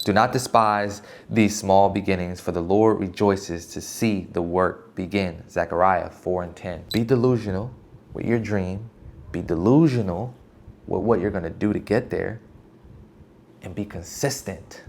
Do not despise these small beginnings, for the Lord rejoices to see the work begin. Zechariah 4:10. Be delusional with your dream. Be delusional with what you're going to do to get there. And be consistent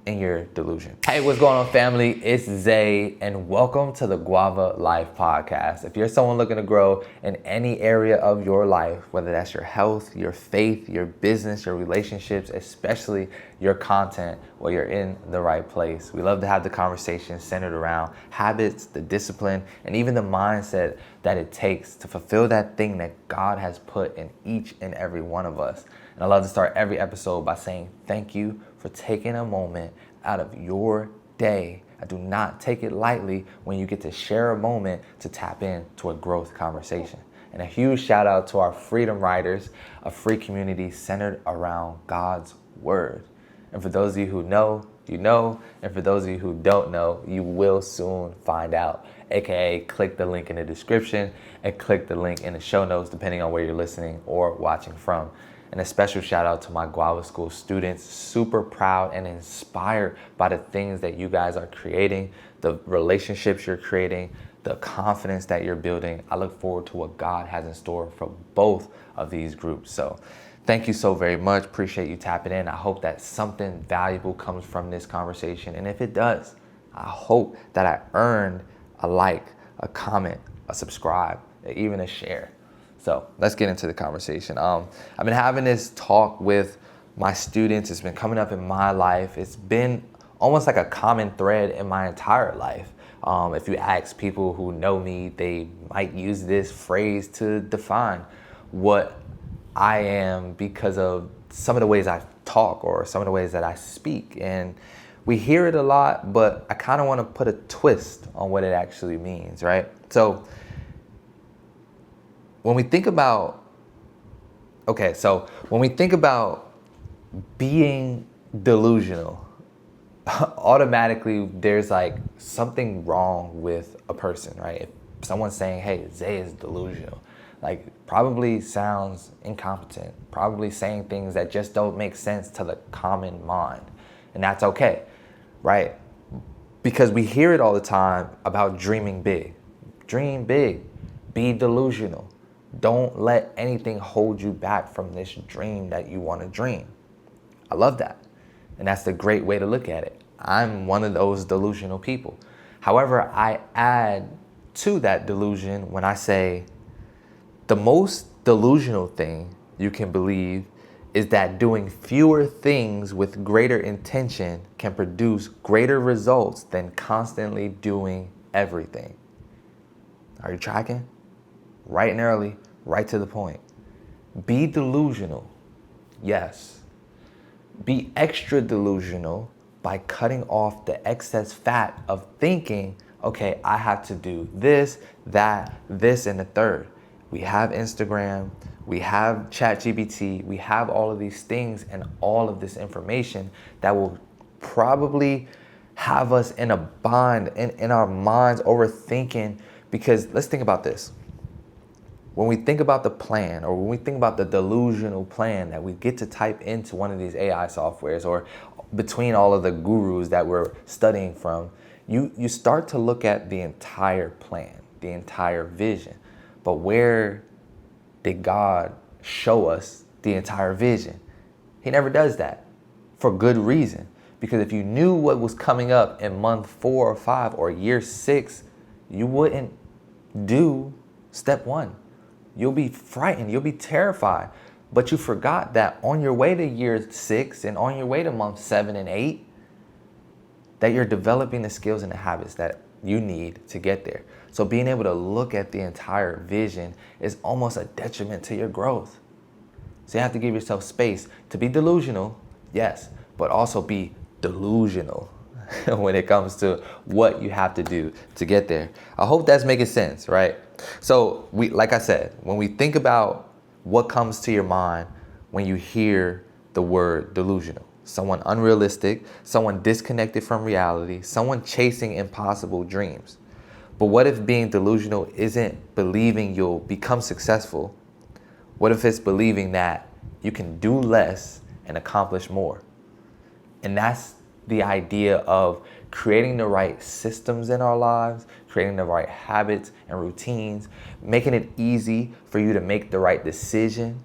in your delusion. Hey, what's going on, family? It's Zay, and welcome to the Guava Life Podcast. If you're someone looking to grow in any area of your life, whether that's your health, your faith, your business, your relationships, especially your content, well, you're in the right place. We love to have the conversation centered around habits, the discipline, and even the mindset that it takes to fulfill that thing that God has put in each and every one of us. And I love to start every episode by saying thank you for taking a moment out of your day. I do not take it lightly when you get to share a moment to tap into a growth conversation. And a huge shout out to our Freedom Riders, a free community centered around God's Word. And for those of you who know, you know, and for those of you who don't know, you will soon find out. AKA click the link in the description and click the link in the show notes, depending on where you're listening or watching from. And a special shout out to my Guava School students. Super proud and inspired by the things that you guys are creating, the relationships you're creating, the confidence that you're building. I look forward to what God has in store for both of these groups. So thank you so very much. Appreciate you tapping in. I hope that something valuable comes from this conversation. And if it does, I hope that I earned a like, a comment, a subscribe, even a share. So let's get into the conversation. I've been having this talk with my students. It's been coming up in my life. It's been almost like a common thread in my entire life. If you ask people who know me, they might use this phrase to define what I am because of some of the ways I talk or some of the ways that I speak. And we hear it a lot, but I kind of want to put a twist on what it actually means, right? So when we think about being delusional, automatically there's like something wrong with a person, right? If someone's saying, hey, Zay is delusional, like probably sounds incompetent, probably saying things that just don't make sense to the common mind. And that's okay, right? Because we hear it all the time about dreaming big. Dream big, be delusional. Don't let anything hold you back from this dream that you want to dream. I love that. And that's the great way to look at it. I'm one of those delusional people. However, I add to that delusion when I say the most delusional thing you can believe is that doing fewer things with greater intention can produce greater results than constantly doing everything. Are you tracking? Right and early, right to the point. Be delusional, yes. Be extra delusional by cutting off the excess fat of thinking, okay, I have to do this, that, this, and the third. We have Instagram, we have ChatGPT, we have all of these things and all of this information that will probably have us in a bind, in our minds, overthinking. Because let's think about this. When we think about the plan, or when we think about the delusional plan that we get to type into one of these AI softwares, or between all of the gurus that we're studying from, you start to look at the entire plan, the entire vision. But where did God show us the entire vision? He never does that, for good reason. Because if you knew what was coming up in month 4 or 5 or year 6, you wouldn't do step 1. You'll be frightened, you'll be terrified. But you forgot that on your way to year 6 and on your way to month 7 and 8, that you're developing the skills and the habits that you need to get there. So being able to look at the entire vision is almost a detriment to your growth. So you have to give yourself space to be delusional, yes, but also be delusional when it comes to what you have to do to get there. I hope that's making sense, right? So like I said, when we think about what comes to your mind when you hear the word delusional, someone unrealistic, someone disconnected from reality, someone chasing impossible dreams. But what if being delusional isn't believing you'll become successful? What if it's believing that you can do less and accomplish more? And that's the idea of creating the right systems in our lives, creating the right habits and routines, making it easy for you to make the right decision.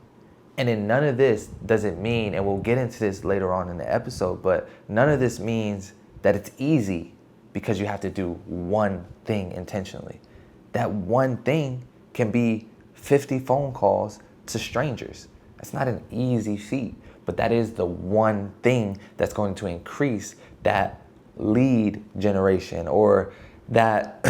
And then none of this doesn't mean, and we'll get into this later on in the episode, but none of this means that it's easy because you have to do one thing intentionally. That one thing can be 50 phone calls to strangers. That's not an easy feat, but that is the one thing that's going to increase that lead generation, or that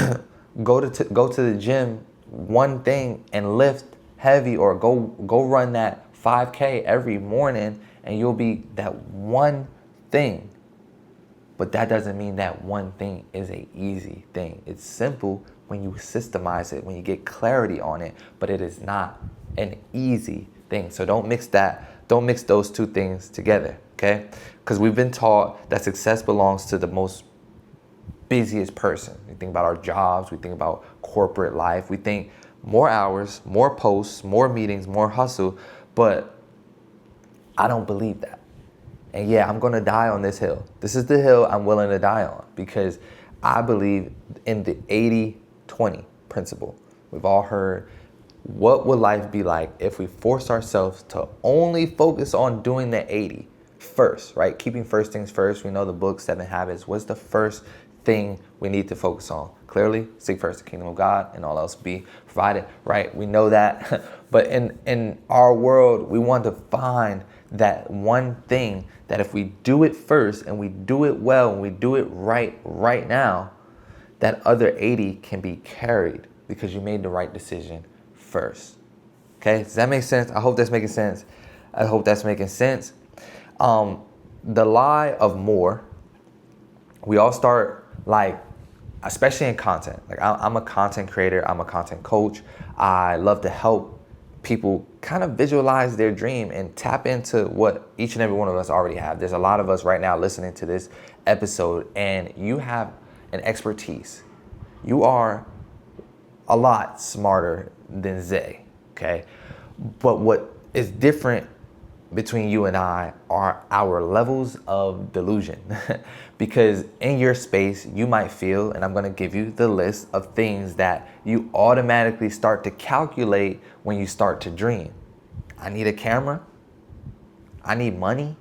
go to the gym one thing and lift heavy, or go run that 5K every morning, and you'll be that one thing. But that doesn't mean that one thing is an easy thing. It's simple when you systemize it, when you get clarity on it, but it is not an easy thing. So don't mix those two things together, okay? Because we've been taught that success belongs to the most busiest person. We think about our jobs, we think about corporate life, we think more hours, more posts, more meetings, more hustle, but I don't believe that. And yeah, I'm gonna die on this hill. This is the hill I'm willing to die on, because I believe in the 80-20 principle. We've all heard, what would life be like if we forced ourselves to only focus on doing the 80 first, right? Keeping first things first. We know the book, 7 Habits. What's the first thing we need to focus on? Clearly, seek first the kingdom of God and all else be provided, right? We know that. But in our world, we want to find that one thing that if we do it first and we do it well and we do it right now, that other 80 can be carried because you made the right decision first. Okay, does that make sense? I hope that's making sense. The lie of more, we all start, like, especially in content. Like, I'm a content creator, I'm a content coach. I love to help people kind of visualize their dream and tap into what each and every one of us already have. There's a lot of us right now listening to this episode, and you have an expertise. You are a lot smarter than Zay, okay? But what is different between you and I are our levels of delusion. Because in your space, you might feel, and I'm gonna give you the list of things that you automatically start to calculate when you start to dream. I need a camera. I need money.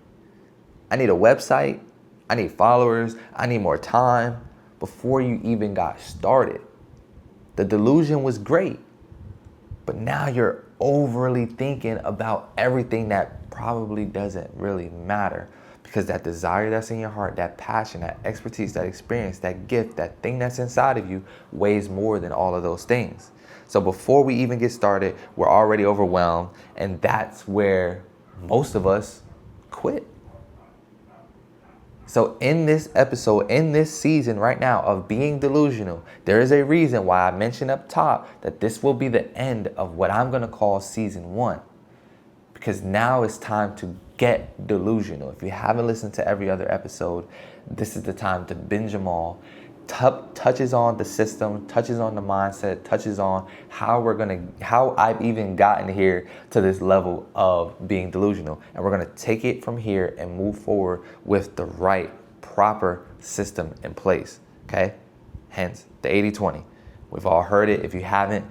I need a website. I need followers. I need more time. Before you even got started, the delusion was great, but now you're overly thinking about everything that probably doesn't really matter, because that desire that's in your heart, that passion, that expertise, that experience, that gift, that thing that's inside of you weighs more than all of those things. So before we even get started, we're already overwhelmed, and that's where most of us quit. So in this episode, in this season right now of being delusional, there is a reason why I mentioned up top that this will be the end of what I'm going to call season 1. Because now it's time to get delusional. If you haven't listened to every other episode, this is the time to binge them all. Touches on the system, touches on the mindset, touches on how I've even gotten here to this level of being delusional. And we're gonna take it from here and move forward with the right, proper system in place, okay? Hence, the 80-20. We've all heard it. If you haven't,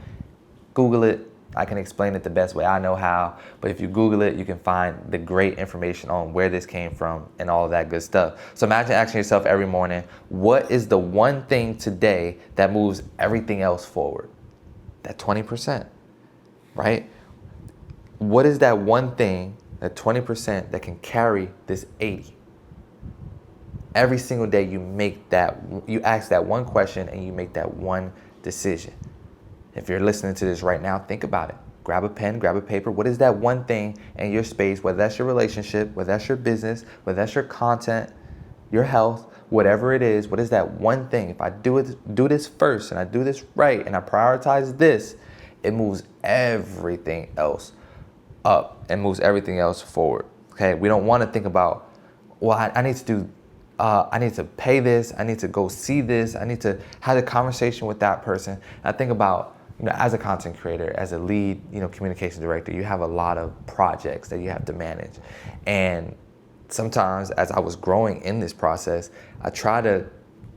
Google it. I can explain it the best way I know how, but if you Google it, you can find the great information on where this came from and all of that good stuff. So imagine asking yourself every morning, what is the one thing today that moves everything else forward? That 20%, right? What is that one thing, that 20% that can carry this 80? Every single day you ask that one question and you make that one decision. If you're listening to this right now, think about it. Grab a pen, grab a paper. What is that one thing in your space, whether that's your relationship, whether that's your business, whether that's your content, your health, whatever it is, what is that one thing? If I do this first and I do this right and I prioritize this, it moves everything else up and moves everything else forward. Okay, we don't want to think about, well, I need to pay this, I need to go see this, I need to have a conversation with that person. And I think about, as a content creator, as a lead, communication director, you have a lot of projects that you have to manage. And sometimes as I was growing in this process, I try to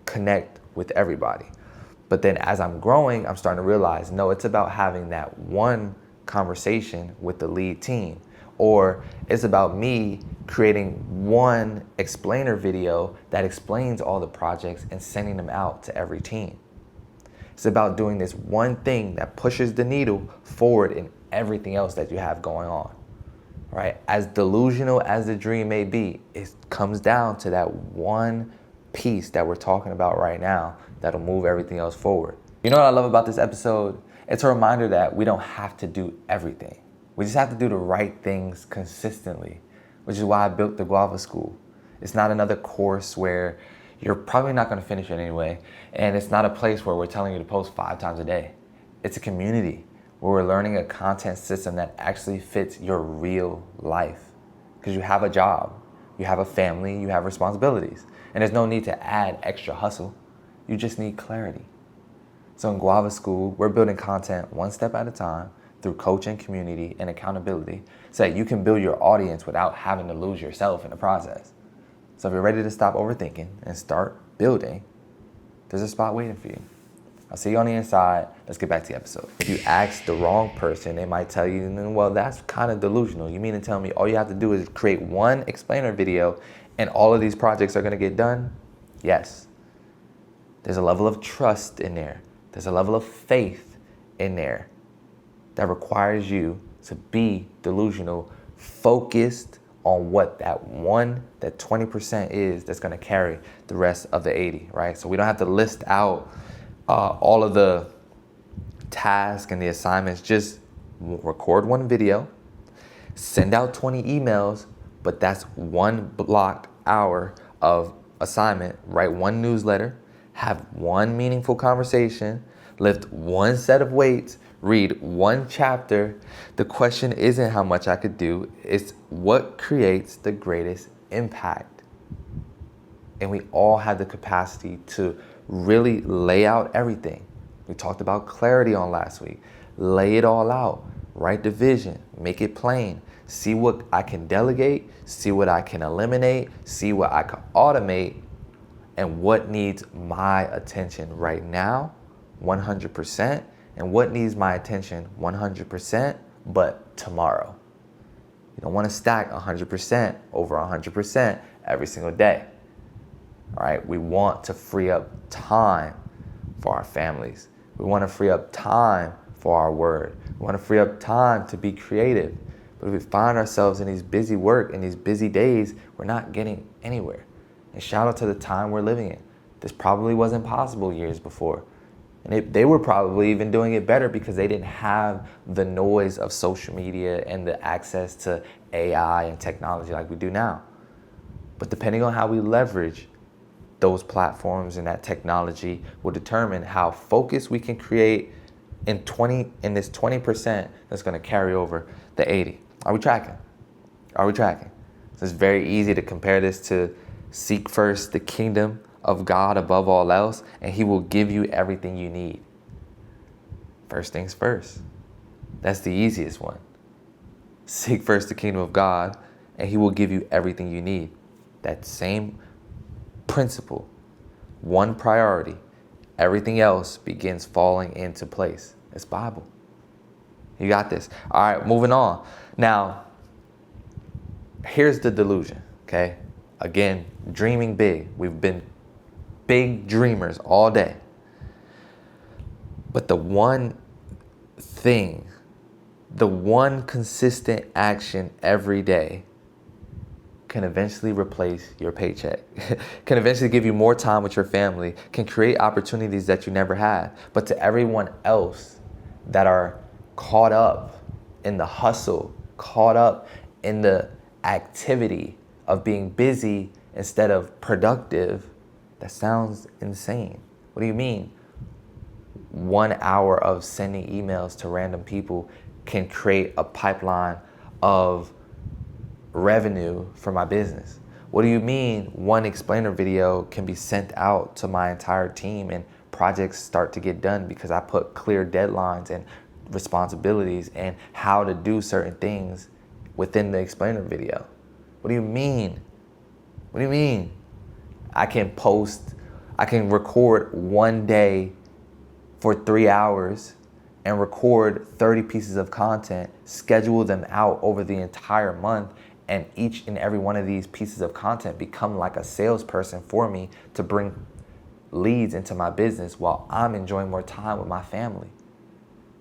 connect with everybody. But then as I'm growing, I'm starting to realize, no, it's about having that one conversation with the lead team. Or it's about me creating one explainer video that explains all the projects and sending them out to every team. It's about doing this one thing that pushes the needle forward in everything else that you have going on, right? As delusional as the dream may be, it comes down to that one piece that we're talking about right now that'll move everything else forward. You know what I love about this episode? It's a reminder that we don't have to do everything. We just have to do the right things consistently, which is why I built the Guava School. It's not another course where you're probably not going to finish it anyway, and it's not a place where we're telling you to post 5 times a day. It's a community where we're learning a content system that actually fits your real life. Because you have a job, you have a family, you have responsibilities, and there's no need to add extra hustle. You just need clarity. So in Guava School, we're building content one step at a time through coaching, community, and accountability so that you can build your audience without having to lose yourself in the process. So if you're ready to stop overthinking and start building, there's a spot waiting for you. I'll see you on the inside. Let's get back to the episode. If you ask the wrong person, they might tell you, well, that's kind of delusional. You mean to tell me all you have to do is create one explainer video and all of these projects are going to get done? Yes. There's a level of trust in there. There's a level of faith in there that requires you to be delusional, focused on what that 20% is that's gonna carry the rest of the 80, right? So we don't have to list out all of the tasks and the assignments. Just record one video, send out 20 emails, but that's one blocked hour of assignment. Write one newsletter, have one meaningful conversation, lift one set of weights, read one chapter. The question isn't how much I could do, it's what creates the greatest impact. And we all have the capacity to really lay out everything. We talked about clarity on last week. Lay it all out, write the vision, make it plain, see what I can delegate, see what I can eliminate, see what I can automate, and what needs my attention right now, 100%, and what needs my attention 100%, but tomorrow. You don't want to stack 100% over 100% every single day. All right, we want to free up time for our families. We want to free up time for our word. We want to free up time to be creative. But if we find ourselves in these busy work and these busy days, we're not getting anywhere. And shout out to the time we're living in. This probably wasn't possible years before. And they were probably even doing it better because they didn't have the noise of social media and the access to AI and technology like we do now. But depending on how we leverage those platforms and that technology will determine how focused we can create in this 20% that's going to carry over the 80. Are we tracking? Are we tracking? So it's very easy to compare this to seek first the kingdom of God above all else, and he will give you everything you need. First things first. That's the easiest one. Seek first the kingdom of God, and he will give you everything you need. That same principle, one priority, everything else begins falling into place. It's Bible. You got this. All right, moving on. Now, here's the delusion, okay? Again, dreaming big. We've been big dreamers all day. But the one thing, the one consistent action every day can eventually replace your paycheck, can eventually give you more time with your family, can create opportunities that you never had. But to everyone else that are caught up in the hustle, caught up in the activity of being busy instead of productive, that sounds insane. What do you mean? 1 hour of sending emails to random people can create a pipeline of revenue for my business. What do you mean one explainer video can be sent out to my entire team and projects start to get done because I put clear deadlines and responsibilities and how to do certain things within the explainer video? What do you mean What do you mean? I can record one day for 3 hours and record 30 pieces of content, schedule them out over the entire month, and each and every one of these pieces of content become like a salesperson for me to bring leads into my business while I'm enjoying more time with my family.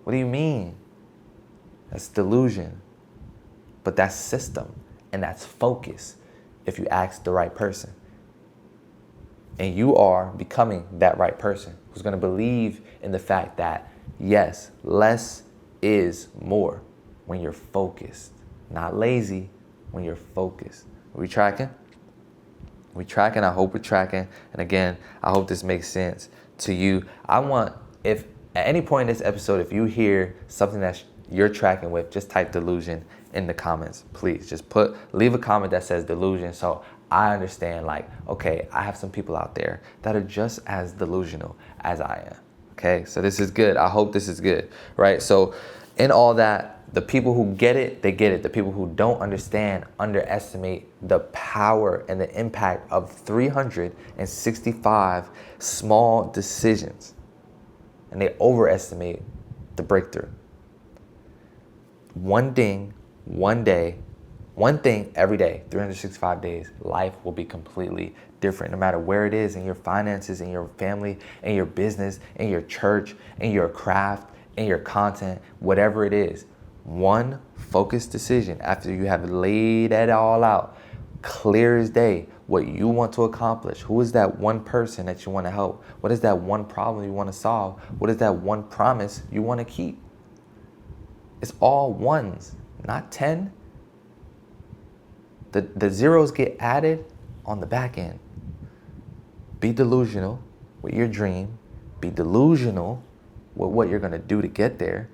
What do you mean? That's delusion. But that's system and that's focus if you ask the right person. And you are becoming that right person who's going to believe in the fact that, yes, less is more when you're focused. Not lazy, when you're focused. Are we tracking? We tracking? I hope we're tracking. And again, I hope this makes sense to you. I want, if at any point in this episode, if you hear something that you're tracking with, just type delusion in the comments, please. Just leave a comment that says delusion, so I understand, like, okay, I have some people out there that are just as delusional as I am. Okay, so this is good. I hope this is good, right? So in all that, the people who get it, they get it. The people who don't understand underestimate the power and the impact of 365 small decisions. And they overestimate the breakthrough. One thing, one day, one thing every day, 365 days, life will be completely different no matter where it is in your finances, in your family, in your business, in your church, in your craft, in your content, whatever it is. One focused decision after you have laid it all out, clear as day, what you want to accomplish. Who is that one person that you want to help? What is that one problem you want to solve? What is that one promise you want to keep? It's all ones, not 10. The zeros get added on the back end. Be delusional with your dream. Be delusional with what you're going to do to get there.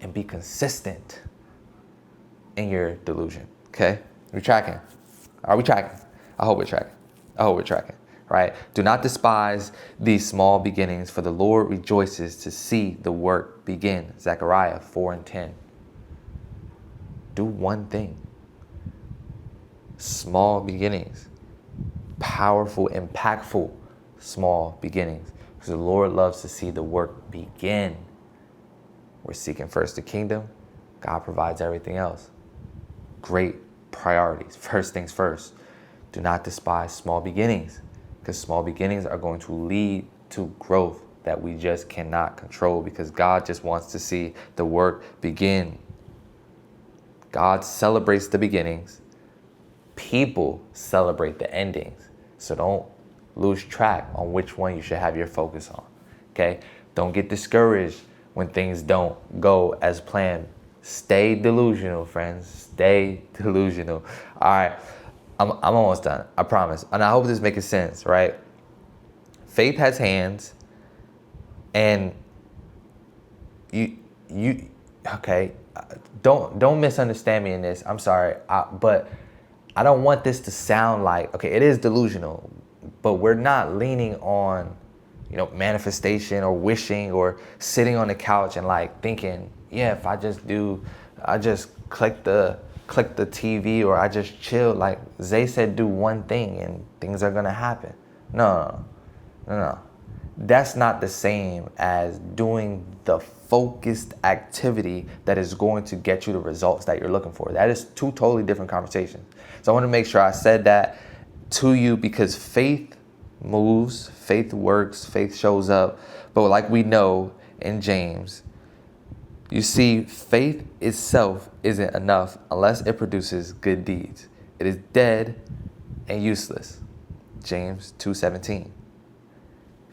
And be consistent in your delusion. Okay? We're tracking. Are we tracking? I hope we're tracking. I hope we're tracking. Right? Do not despise these small beginnings, for the Lord rejoices to see the work begin. Zechariah 4:10. Do one thing. Small beginnings. Powerful, impactful small beginnings. Because the Lord loves to see the work begin. We're seeking first the kingdom. God provides everything else. Great priorities. First things first. Do not despise small beginnings, because small beginnings are going to lead to growth that we just cannot control, because God just wants to see the work begin. God celebrates the beginnings. People celebrate the endings. So don't lose track on which one you should have your focus on. Okay? Don't get discouraged when things don't go as planned. Stay delusional, friends. Stay delusional. All right. I'm almost done. I promise. And I hope this makes sense, right? Faith has hands, and you okay. Don't misunderstand me in this. I'm sorry. But I don't want this to sound like, okay, it is delusional, but we're not leaning on, manifestation or wishing or sitting on the couch and like thinking, yeah, if I just click the TV or I just chill, like Zay said, do one thing and things are gonna happen. No. That's not the same as doing the focused activity that is going to get you the results that you're looking for. That is two totally different conversations. So I want to make sure I said that to you, because faith moves, faith works, faith shows up. But like we know in James, you see, faith itself isn't enough unless it produces good deeds. It is dead and useless. James 2:17.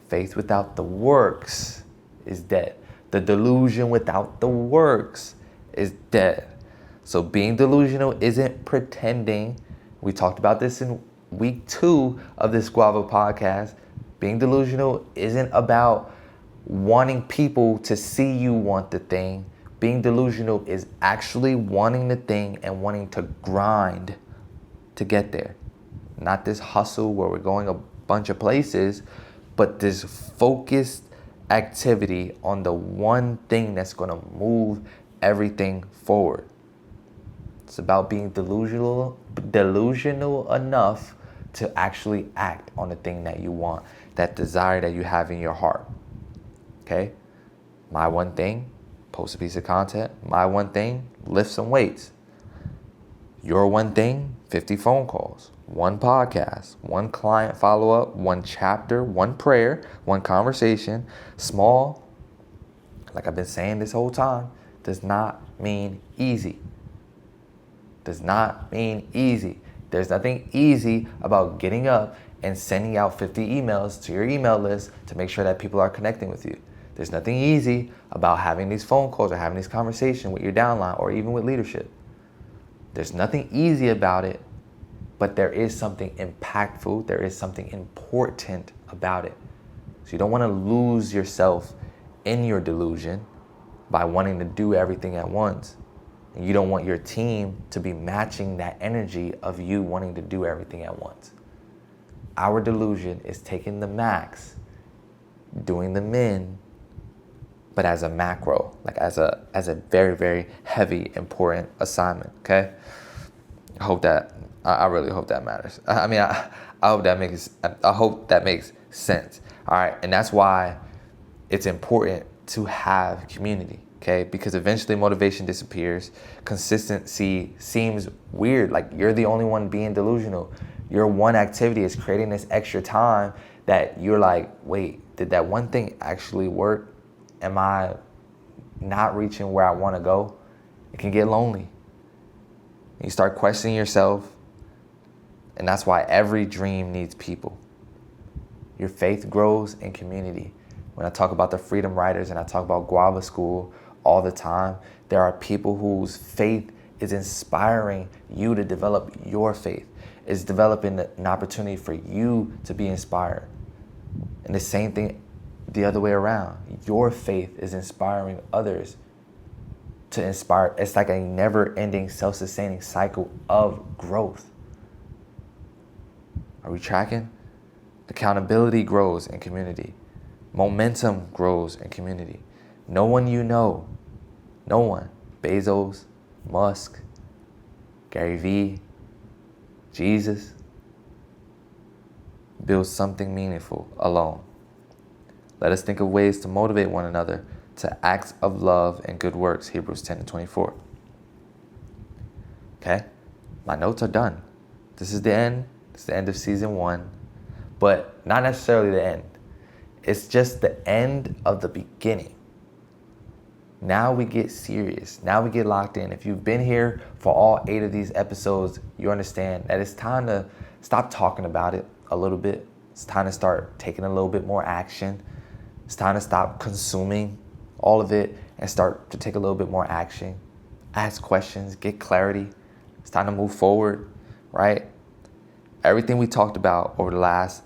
Faith without the works is dead. The delusion without the works is dead. So being delusional isn't pretending. We talked about this in week 2 of this Guava podcast. Being delusional isn't about wanting people to see you want the thing. Being delusional is actually wanting the thing and wanting to grind to get there. Not this hustle where we're going a bunch of places, but this focused activity on the one thing that's going to move everything forward. It's about being delusional enough to actually act on the thing that you want, that desire that you have in your heart. Okay? My one thing, post a piece of content. My one thing, lift some weights. Your one thing, 50 phone calls, one podcast, one client follow-up, one chapter, one prayer, one conversation. Small, like I've been saying this whole time, does not mean easy. Does not mean easy. There's nothing easy about getting up and sending out 50 emails to your email list to make sure that people are connecting with you. There's nothing easy about having these phone calls or having these conversations with your downline or even with leadership. There's nothing easy about it, but there is something impactful, there is something important about it. So you don't want to lose yourself in your delusion by wanting to do everything at once. And you don't want your team to be matching that energy of you wanting to do everything at once. Our delusion is taking the max, doing the min, but as a macro, like as a very, very heavy, important assignment, okay? I really hope that matters. I hope that makes sense, all right? And that's why it's important to have community, okay? Because eventually motivation disappears. Consistency seems weird, like you're the only one being delusional. Your one activity is creating this extra time that you're like, wait, did that one thing actually work? Am I not reaching where I want to go? It can get lonely. You start questioning yourself, and that's why every dream needs people. Your faith grows in community. When I talk about the Freedom Writers and I talk about Guava Skool all the time, there are people whose faith is inspiring you to develop your faith. It's developing an opportunity for you to be inspired. And the same thing the other way around. Your faith is inspiring others to inspire. It's like a never-ending, self-sustaining cycle of growth. Are we tracking? Accountability grows in community. Momentum grows in community. No one you know, no one, Bezos, Musk, Gary Vee, Jesus, builds something meaningful alone. Let us think of ways to motivate one another to acts of love and good works, Hebrews 10:24. Okay, my notes are done. This is the end. This is the end of season 1, but not necessarily the end. It's just the end of the beginning. Now we get serious. Now we get locked in. If you've been here for all 8 of these episodes, you understand that it's time to stop talking about it a little bit. It's time to start taking a little bit more action. It's time to stop consuming all of it and start to take a little bit more action. Ask questions, get clarity. It's time to move forward, right? Everything we talked about over the last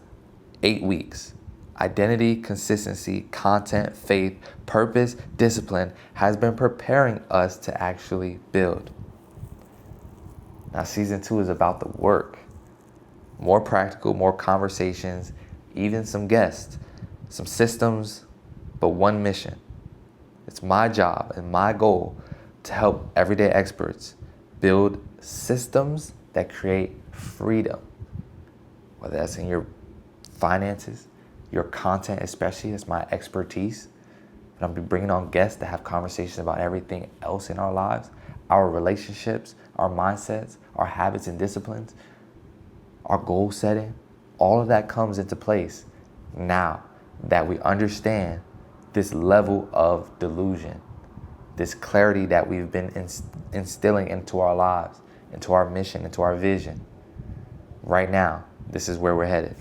8 weeks, identity, consistency, content, faith, purpose, discipline, has been preparing us to actually build. Now, season 2 is about the work. More practical, more conversations, even some guests, some systems, but one mission. It's my job and my goal to help everyday experts build systems that create freedom. Whether that's in your finances, your content especially, that's my expertise. And I'll be bringing on guests to have conversations about everything else in our lives, our relationships, our mindsets, our habits and disciplines, our goal setting. All of that comes into place now that we understand this level of delusion, this clarity that we've been instilling into our lives, into our mission, into our vision. Right now, this is where we're headed.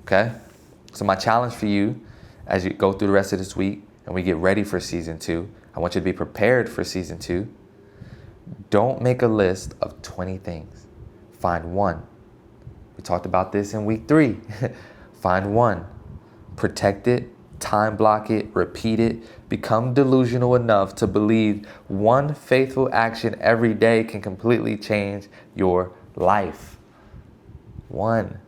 Okay? So my challenge for you as you go through the rest of this week and we get ready for season 2, I want you to be prepared for season 2. Don't make a list of 20 things. Find one. We talked about this in week 3. Find one. Protect it, time block it, repeat it. Become delusional enough to believe one faithful action every day can completely change your life. 1.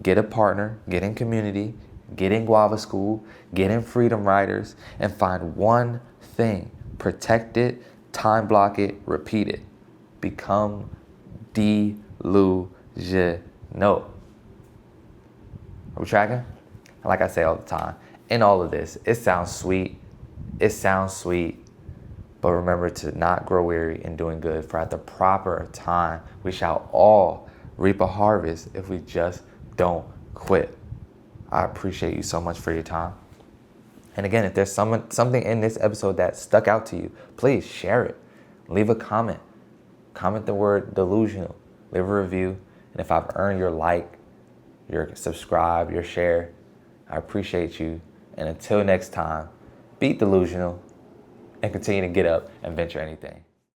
Get a partner, get in community, get in Guava Skool, get in Freedom Writers, and find one thing. Protect it, time block it, repeat it. Become delusional. Are we tracking? And like I say all the time, in all of this, it sounds sweet, but remember to not grow weary in doing good, for at the proper time we shall all reap a harvest if we just don't quit. I appreciate you so much for your time. And again, if there's something in this episode that stuck out to you, please share it. Leave a comment. Comment the word delusional. Leave a review. And if I've earned your like, your subscribe, your share, I appreciate you. And until next time, be delusional and continue to get up and venture anything.